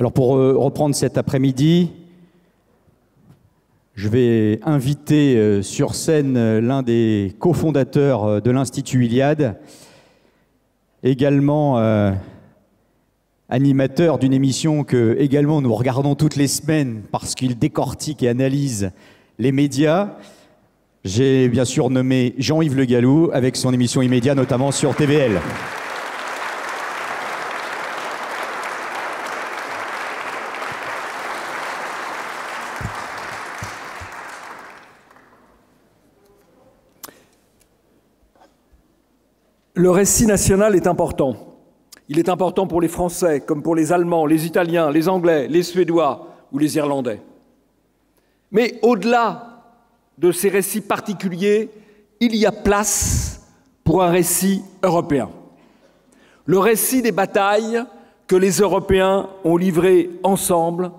Alors pour reprendre cet après-midi, je vais inviter sur scène l'un des cofondateurs de l'Institut Iliade, également animateur d'une émission que également nous regardons toutes les semaines parce qu'il décortique et analyse les médias. J'ai bien sûr nommé Jean-Yves Le Gallou avec son émission Immédiat, notamment sur TVL. Le récit national est important. Il est important pour les Français, comme pour les Allemands, les Italiens, les Anglais, les Suédois ou les Irlandais. Mais au-delà de ces récits particuliers, il y a place pour un récit européen. Le récit des batailles que les Européens ont livrées ensemble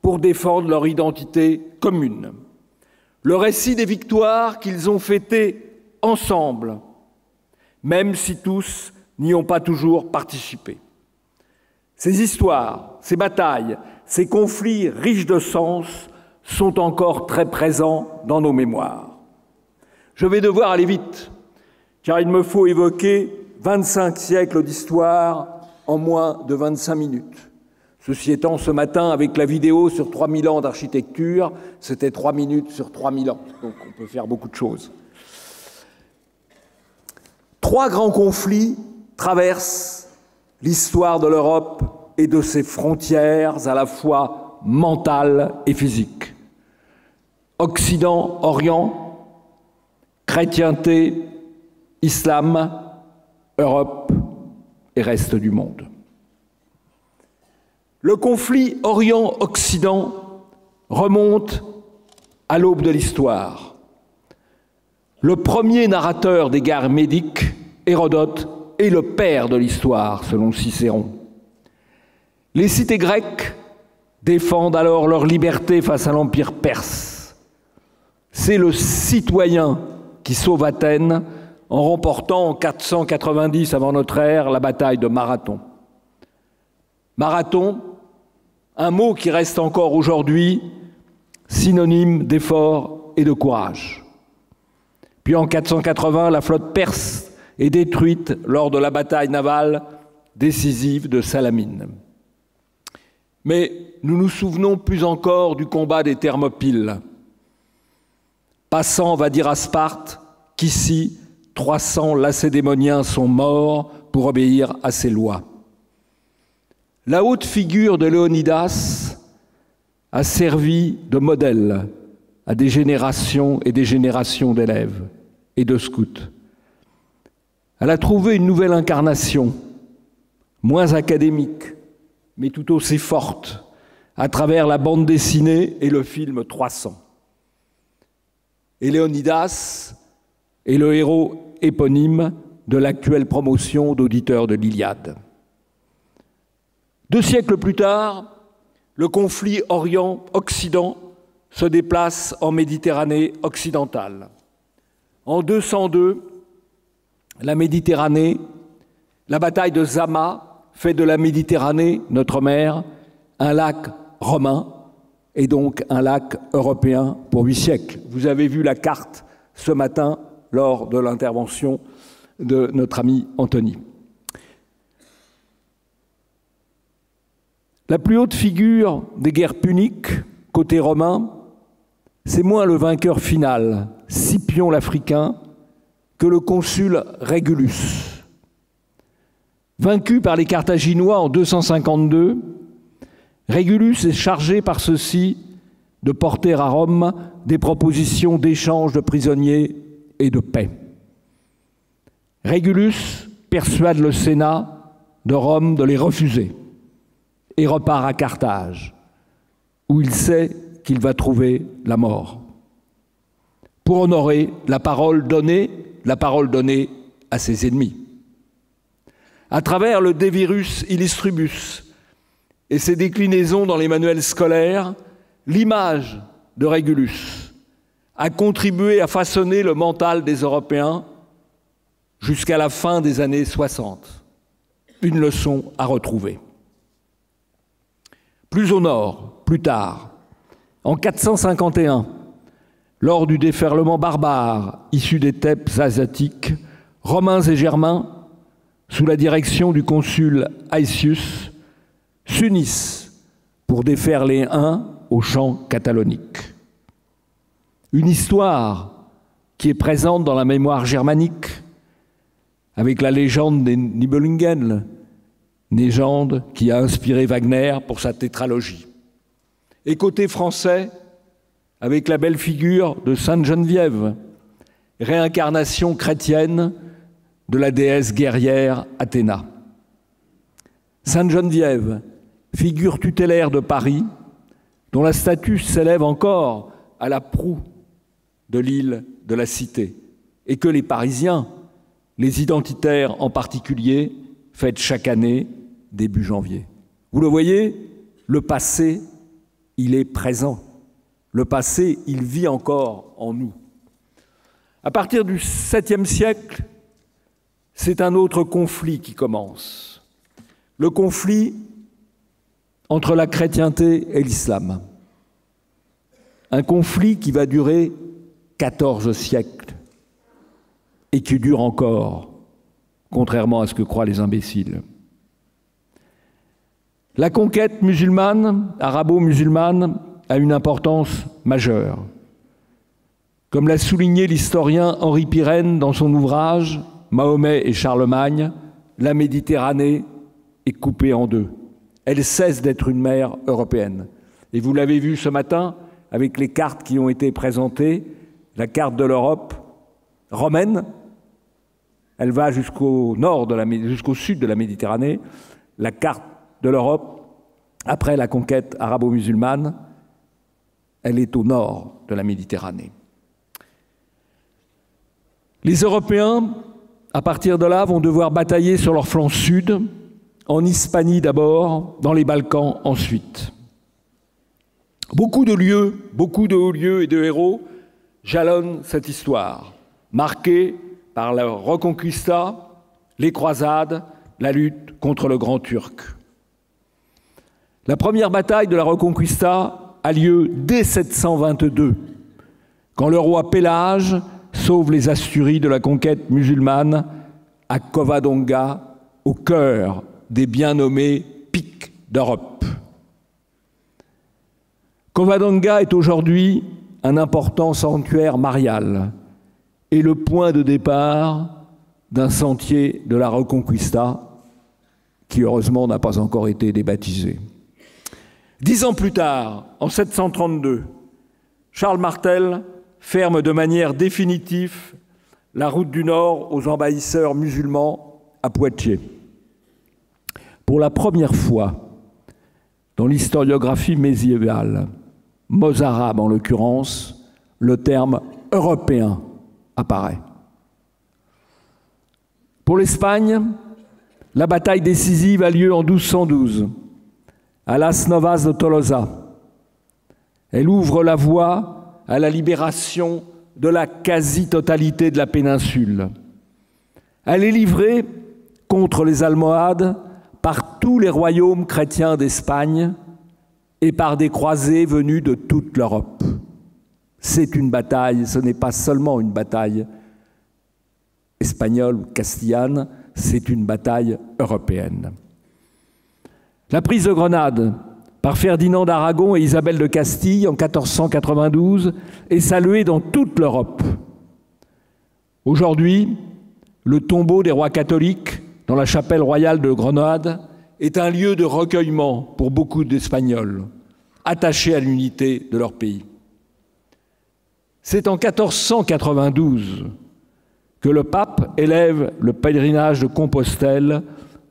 pour défendre leur identité commune. Le récit des victoires qu'ils ont fêtées ensemble, même si tous n'y ont pas toujours participé. Ces histoires, ces batailles, ces conflits riches de sens sont encore très présents dans nos mémoires. Je vais devoir aller vite, car il me faut évoquer 25 siècles d'histoire en moins de 25 minutes. Ceci étant, ce matin, avec la vidéo sur 3000 ans d'architecture, c'était 3 minutes sur 3000 ans, donc on peut faire beaucoup de choses. 3 grands conflits traversent l'histoire de l'Europe et de ses frontières à la fois mentales et physiques. Occident, Orient, chrétienté, islam, Europe et reste du monde. Le conflit Orient-Occident remonte à l'aube de l'histoire. Le premier narrateur des guerres médiques, Hérodote, est le père de l'histoire, selon Cicéron. Les cités grecques défendent alors leur liberté face à l'Empire perse. C'est le citoyen qui sauve Athènes en remportant en 490 avant notre ère la bataille de Marathon. Marathon, un mot qui reste encore aujourd'hui synonyme d'effort et de courage. Puis en 480, la flotte perse est détruite lors de la bataille navale décisive de Salamine. Mais nous nous souvenons plus encore du combat des Thermopyles. Passant va dire à Sparte qu'ici, 300 Lacédémoniens sont morts pour obéir à ses lois. La haute figure de Léonidas a servi de modèle à des générations et des générations d'élèves et de scouts. Elle a trouvé une nouvelle incarnation, moins académique, mais tout aussi forte, à travers la bande dessinée et le film 300. Et Léonidas est le héros éponyme de l'actuelle promotion d'auditeurs de l'Iliade. 2 siècles plus tard, le conflit Orient-Occident se déplace en Méditerranée occidentale. En 202, la Méditerranée, la bataille de Zama fait de la Méditerranée, notre mer, un lac romain et donc un lac européen pour 8 siècles. Vous avez vu la carte ce matin lors de l'intervention de notre ami Anthony. La plus haute figure des guerres puniques, côté romain, c'est moins le vainqueur final, Scipion l'Africain, que le consul Régulus. Vaincu par les Carthaginois en 252, Régulus est chargé par ceux-ci de porter à Rome des propositions d'échange de prisonniers et de paix. Régulus persuade le Sénat de Rome de les refuser et repart à Carthage, où il sait qu'il va trouver la mort, pour honorer la parole donnée à ses ennemis. À travers le De Virus Illustribus et ses déclinaisons dans les manuels scolaires, l'image de Régulus a contribué à façonner le mental des Européens jusqu'à la fin des années 60. Une leçon à retrouver. Plus au nord, plus tard, en 451, lors du déferlement barbare issu des steppes asiatiques, Romains et Germains, sous la direction du consul Aetius, s'unissent pour défaire les Huns au champ catalonique. Une histoire qui est présente dans la mémoire germanique, avec la légende des Nibelungen, légende qui a inspiré Wagner pour sa tétralogie. Et côté français, avec la belle figure de Sainte Geneviève, réincarnation chrétienne de la déesse guerrière Athéna. Sainte Geneviève, figure tutélaire de Paris, dont la statue s'élève encore à la proue de l'île de la Cité, et que les Parisiens, les identitaires en particulier, fêtent chaque année début janvier. Vous le voyez, le passé, il est présent. Le passé, il vit encore en nous. À partir du 7e siècle, c'est un autre conflit qui commence. Le conflit entre la chrétienté et l'islam. Un conflit qui va durer 14 siècles et qui dure encore, contrairement à ce que croient les imbéciles. La conquête musulmane, arabo-musulmane, a une importance majeure. Comme l'a souligné l'historien Henri Pirenne dans son ouvrage « Mahomet et Charlemagne », la Méditerranée est coupée en deux. Elle cesse d'être une mer européenne. Et vous l'avez vu ce matin avec les cartes qui ont été présentées, la carte de l'Europe romaine, elle va jusqu'au jusqu'au sud de la Méditerranée. La carte de l'Europe, après la conquête arabo-musulmane, elle est au nord de la Méditerranée. Les Européens, à partir de là, vont devoir batailler sur leur flanc sud, en Hispanie d'abord, dans les Balkans ensuite. Beaucoup de hauts lieux et de héros jalonnent cette histoire, marquée par la Reconquista, les croisades, la lutte contre le Grand Turc. La première bataille de la Reconquista a lieu dès 722, quand le roi Pélage sauve les Asturies de la conquête musulmane à Covadonga, au cœur des bien nommés pics d'Europe. Covadonga est aujourd'hui un important sanctuaire marial et le point de départ d'un sentier de la Reconquista qui, heureusement, n'a pas encore été débaptisé. 10 ans plus tard, en 732, Charles Martel ferme de manière définitive la route du Nord aux envahisseurs musulmans à Poitiers. Pour la première fois dans l'historiographie médiévale, mozarabe en l'occurrence, le terme européen apparaît. Pour l'Espagne, la bataille décisive a lieu en 1212, à Las Novas de Tolosa. Elle ouvre la voie à la libération de la quasi-totalité de la péninsule. Elle est livrée contre les Almohades par tous les royaumes chrétiens d'Espagne et par des croisés venus de toute l'Europe. C'est une bataille, ce n'est pas seulement une bataille espagnole ou castillane, c'est une bataille européenne. La prise de Grenade par Ferdinand d'Aragon et Isabelle de Castille en 1492 est saluée dans toute l'Europe. Aujourd'hui, le tombeau des rois catholiques dans la chapelle royale de Grenade est un lieu de recueillement pour beaucoup d'Espagnols, attachés à l'unité de leur pays. C'est en 1492 que le pape élève le pèlerinage de Compostelle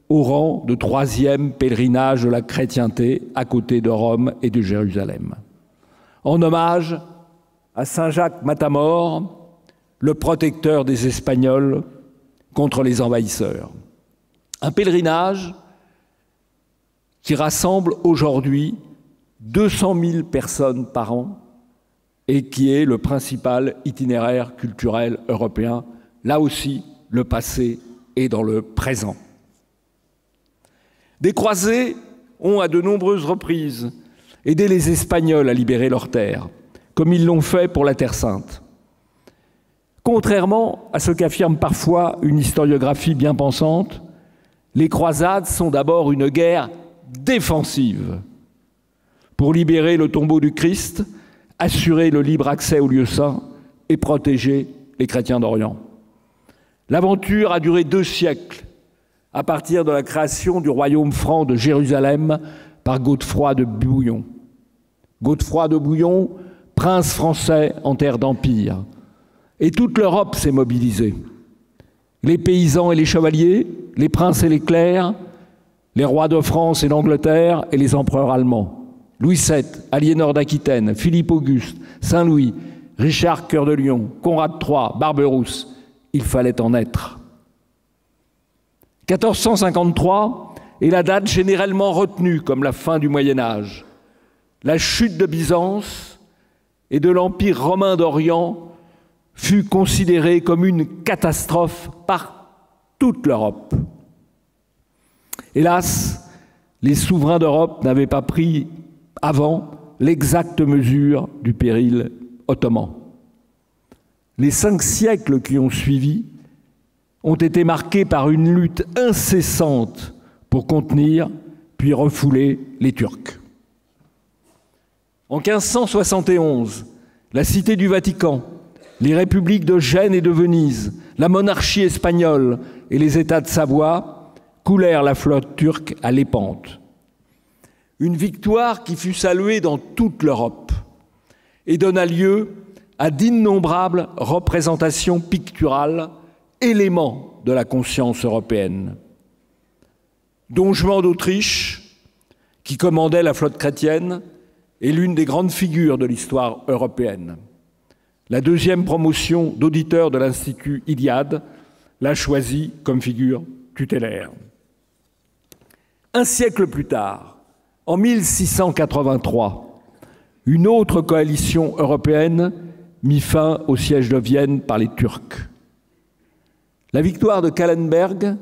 au rang de 3e pèlerinage de la chrétienté à côté de Rome et de Jérusalem. En hommage à Saint Jacques Matamor, le protecteur des Espagnols contre les envahisseurs. Un pèlerinage qui rassemble aujourd'hui 200 000 personnes par an et qui est le principal itinéraire culturel européen. Là aussi, le passé est dans le présent. Des croisés ont à de nombreuses reprises aidé les Espagnols à libérer leurs terres, comme ils l'ont fait pour la Terre Sainte. Contrairement à ce qu'affirme parfois une historiographie bien pensante, les croisades sont d'abord une guerre défensive pour libérer le tombeau du Christ, assurer le libre accès au lieu saint et protéger les chrétiens d'Orient. L'aventure a duré 2 siècles, à partir de la création du royaume franc de Jérusalem par Godefroy de Bouillon. Godefroy de Bouillon, prince français en terre d'empire. Et toute l'Europe s'est mobilisée. Les paysans et les chevaliers, les princes et les clercs, les rois de France et d'Angleterre et les empereurs allemands. Louis VII, Aliénor d'Aquitaine, Philippe Auguste, Saint-Louis, Richard Cœur de Lion, Conrad III, Barberousse, il fallait en être. 1453 est la date généralement retenue comme la fin du Moyen-Âge. La chute de Byzance et de l'Empire romain d'Orient fut considérée comme une catastrophe par toute l'Europe. Hélas, les souverains d'Europe n'avaient pas pris avant l'exacte mesure du péril ottoman. Les 5 siècles qui ont suivi ont été marqués par une lutte incessante pour contenir puis refouler les Turcs. En 1571, la Cité du Vatican, les républiques de Gênes et de Venise, la monarchie espagnole et les États de Savoie coulèrent la flotte turque à Lépante. Une victoire qui fut saluée dans toute l'Europe et donna lieu à d'innombrables représentations picturales, éléments de la conscience européenne. Don Juan d'Autriche, qui commandait la flotte chrétienne, est l'une des grandes figures de l'histoire européenne. La 2e promotion d'auditeur de l'Institut Iliade l'a choisi comme figure tutélaire. 1 siècle plus tard, en 1683, une autre coalition européenne mit fin au siège de Vienne par les Turcs. La victoire de Kahlenberg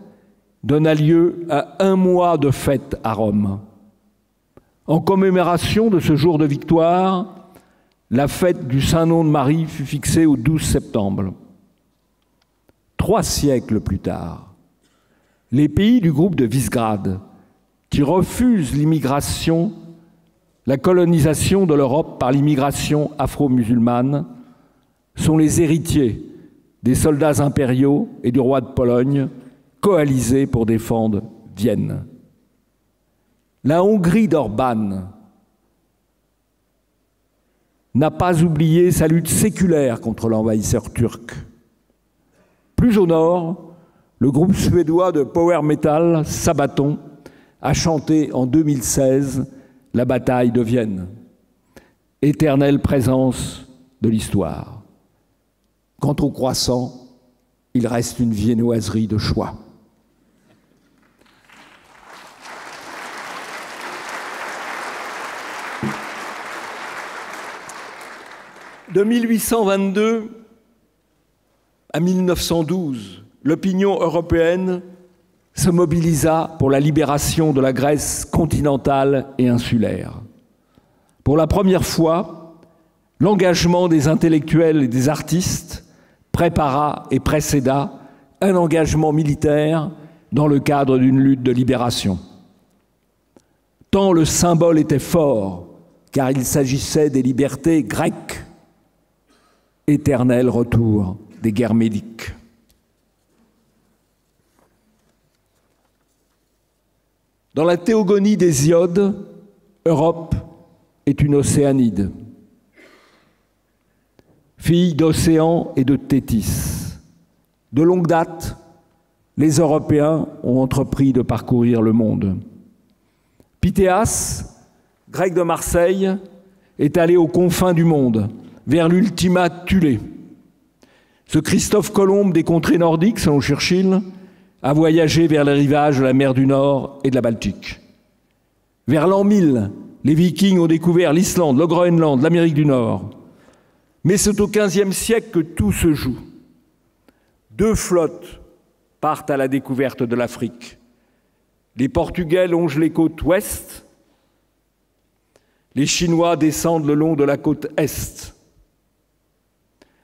donna lieu à 1 mois de fête à Rome. En commémoration de ce jour de victoire, la fête du Saint-Nom de Marie fut fixée au 12 septembre. 3 siècles plus tard, les pays du groupe de Visegrad, qui refusent l'immigration, la colonisation de l'Europe par l'immigration afro-musulmane, sont les héritiers des soldats impériaux et du roi de Pologne, coalisés pour défendre Vienne. La Hongrie d'Orbán n'a pas oublié sa lutte séculaire contre l'envahisseur turc. Plus au nord, le groupe suédois de power metal Sabaton a chanté en 2016 la bataille de Vienne, éternelle présence de l'histoire. Quant au croissant, il reste une viennoiserie de choix. De 1822 à 1912, l'opinion européenne se mobilisa pour la libération de la Grèce continentale et insulaire. Pour la première fois, l'engagement des intellectuels et des artistes prépara et précéda un engagement militaire dans le cadre d'une lutte de libération. Tant le symbole était fort, car il s'agissait des libertés grecques. Éternel retour des guerres médiques. Dans la théogonie d'Hésiode, Europe est une océanide, fille d'Océan et de Thétis. De longue date, les Européens ont entrepris de parcourir le monde. Pythéas, grec de Marseille, est allé aux confins du monde, vers l'Ultima Thule. Ce Christophe Colomb des contrées nordiques, selon Churchill, a voyagé vers les rivages de la mer du Nord et de la Baltique. Vers l'an 1000, les Vikings ont découvert l'Islande, le Groenland, l'Amérique du Nord. Mais c'est au XVe siècle que tout se joue. 2 flottes partent à la découverte de l'Afrique. Les Portugais longent les côtes ouest Les Chinois descendent le long de la côte Est.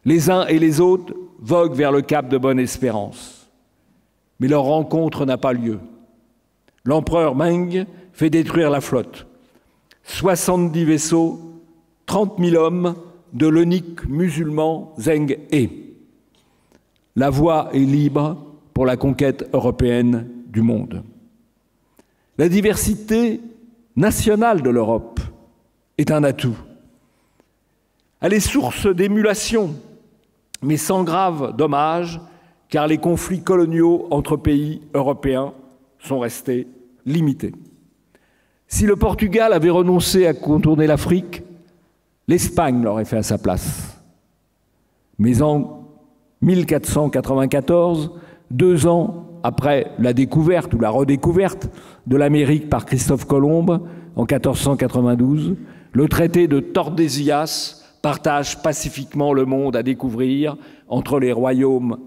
Les uns et les autres voguent vers le cap de Bonne-Espérance. Mais leur rencontre n'a pas lieu. L'empereur Meng fait détruire la flotte. 70 vaisseaux, 30 000 hommes de l'eunuque musulman Zheng He. La voie est libre pour la conquête européenne du monde. La diversité nationale de l'Europe est un atout. Elle est source d'émulation, mais sans grave dommage, car les conflits coloniaux entre pays européens sont restés limités. Si le Portugal avait renoncé à contourner l'Afrique, l'Espagne l'aurait fait à sa place. Mais en 1494, 2 ans après la découverte ou la redécouverte de l'Amérique par Christophe Colomb, en 1492, le traité de Tordesillas partage pacifiquement le monde à découvrir entre les royaumes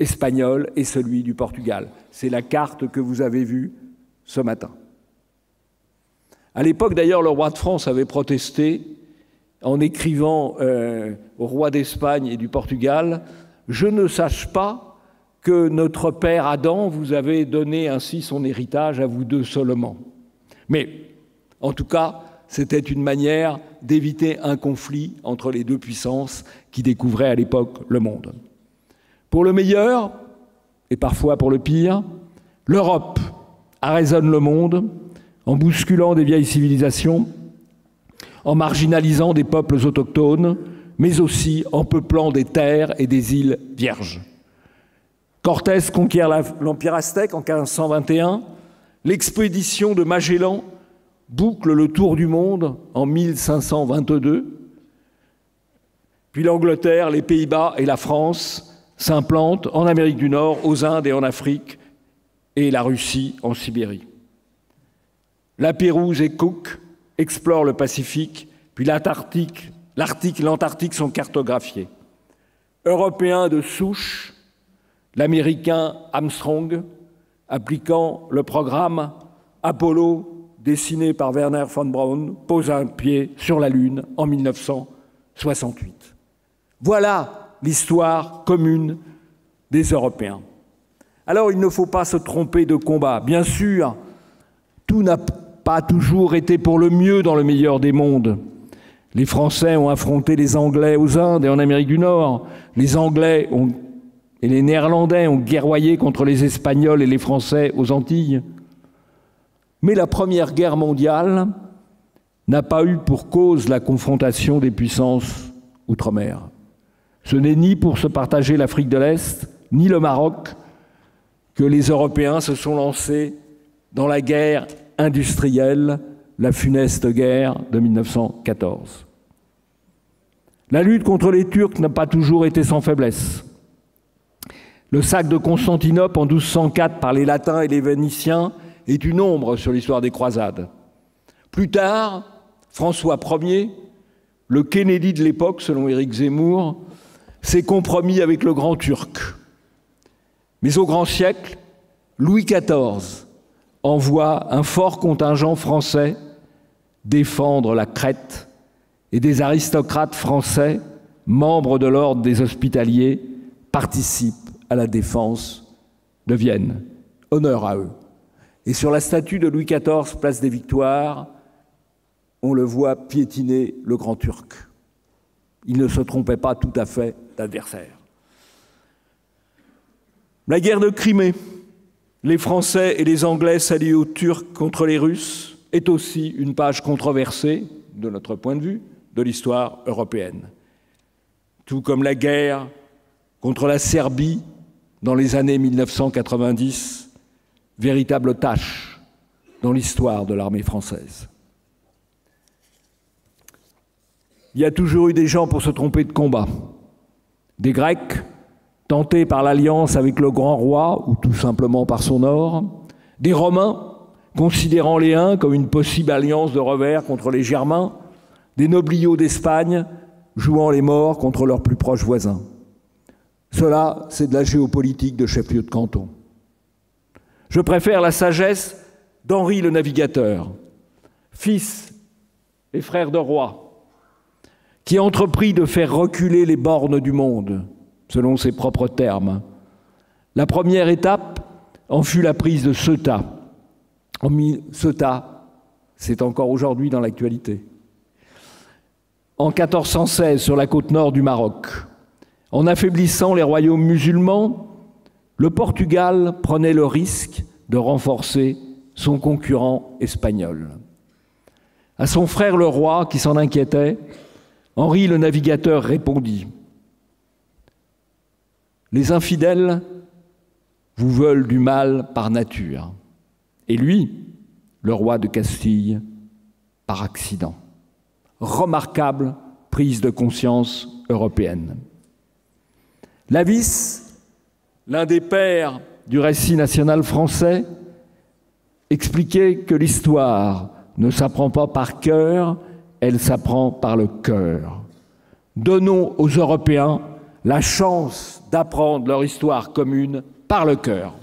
espagnols et celui du Portugal. C'est la carte que vous avez vue ce matin. À l'époque, d'ailleurs, le roi de France avait protesté en écrivant au roi d'Espagne et du Portugal « Je ne sache pas que notre père Adam vous avait donné ainsi son héritage à vous deux seulement. » Mais, en tout cas, c'était une manière d'éviter un conflit entre les deux puissances qui découvraient à l'époque le monde. Pour le meilleur, et parfois pour le pire, l'Europe arraisonne le monde en bousculant des vieilles civilisations, en marginalisant des peuples autochtones, mais aussi en peuplant des terres et des îles vierges. Cortés conquiert l'Empire aztèque en 1521, l'expédition de Magellan boucle le tour du monde en 1522, puis l'Angleterre, les Pays-Bas et la France s'implantent en Amérique du Nord, aux Indes et en Afrique, et la Russie en Sibérie. La Pérouse et Cook explorent le Pacifique, puis l'Arctique et l'Antarctique sont cartographiés. Européens de souche, l'Américain Armstrong, appliquant le programme Apollo dessiné par Wernher von Braun, pose un pied sur la Lune en 1968. Voilà l'histoire commune des Européens. Alors, il ne faut pas se tromper de combat. Bien sûr, tout n'a pas toujours été pour le mieux dans le meilleur des mondes. Les Français ont affronté les Anglais aux Indes et en Amérique du Nord. Les Anglais et les Néerlandais ont guerroyé contre les Espagnols et les Français aux Antilles. Mais la Première Guerre mondiale n'a pas eu pour cause la confrontation des puissances outre-mer. Ce n'est ni pour se partager l'Afrique de l'Est, ni le Maroc, que les Européens se sont lancés dans la guerre industrielle, la funeste guerre de 1914. La lutte contre les Turcs n'a pas toujours été sans faiblesse. Le sac de Constantinople en 1204 par les Latins et les Vénitiens est une ombre sur l'histoire des croisades. Plus tard, François Ier, le Kennedy de l'époque, selon Éric Zemmour, s'est compromis avec le Grand Turc. Mais au grand siècle, Louis XIV envoie un fort contingent français défendre la Crète et des aristocrates français, membres de l'ordre des Hospitaliers, participent à la défense de Vienne. Honneur à eux. Et sur la statue de Louis XIV, place des Victoires, on le voit piétiner le Grand Turc. Il ne se trompait pas tout à fait d'adversaire. La guerre de Crimée, les Français et les Anglais s'allient aux Turcs contre les Russes, est aussi une page controversée, de notre point de vue, de l'histoire européenne. Tout comme la guerre contre la Serbie dans les années 1990, véritable tâche dans l'histoire de l'armée française. Il y a toujours eu des gens pour se tromper de combat. Des Grecs, tentés par l'alliance avec le grand roi, ou tout simplement par son or. Des Romains, considérant les Huns comme une possible alliance de revers contre les Germains. Des nobliaux d'Espagne, jouant les morts contre leurs plus proches voisins. Cela, c'est de la géopolitique de chef-lieu de canton. Je préfère la sagesse d'Henri le Navigateur, fils et frère de roi, qui entreprit de faire reculer les bornes du monde, selon ses propres termes. La première étape en fut la prise de Ceuta. Ceuta, c'est encore aujourd'hui dans l'actualité. En 1416, sur la côte nord du Maroc, en affaiblissant les royaumes musulmans, le Portugal prenait le risque de renforcer son concurrent espagnol. À son frère le roi, qui s'en inquiétait, Henri le navigateur répondit : « Les infidèles vous veulent du mal par nature, et lui, le roi de Castille, par accident. » Remarquable prise de conscience européenne. Lavis, l'un des pères du récit national français, expliquait que l'histoire ne s'apprend pas par cœur, elle s'apprend par le cœur. Donnons aux Européens la chance d'apprendre leur histoire commune par le cœur.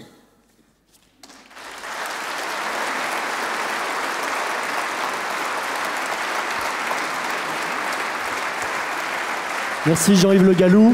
Merci Jean-Yves Le Gallou.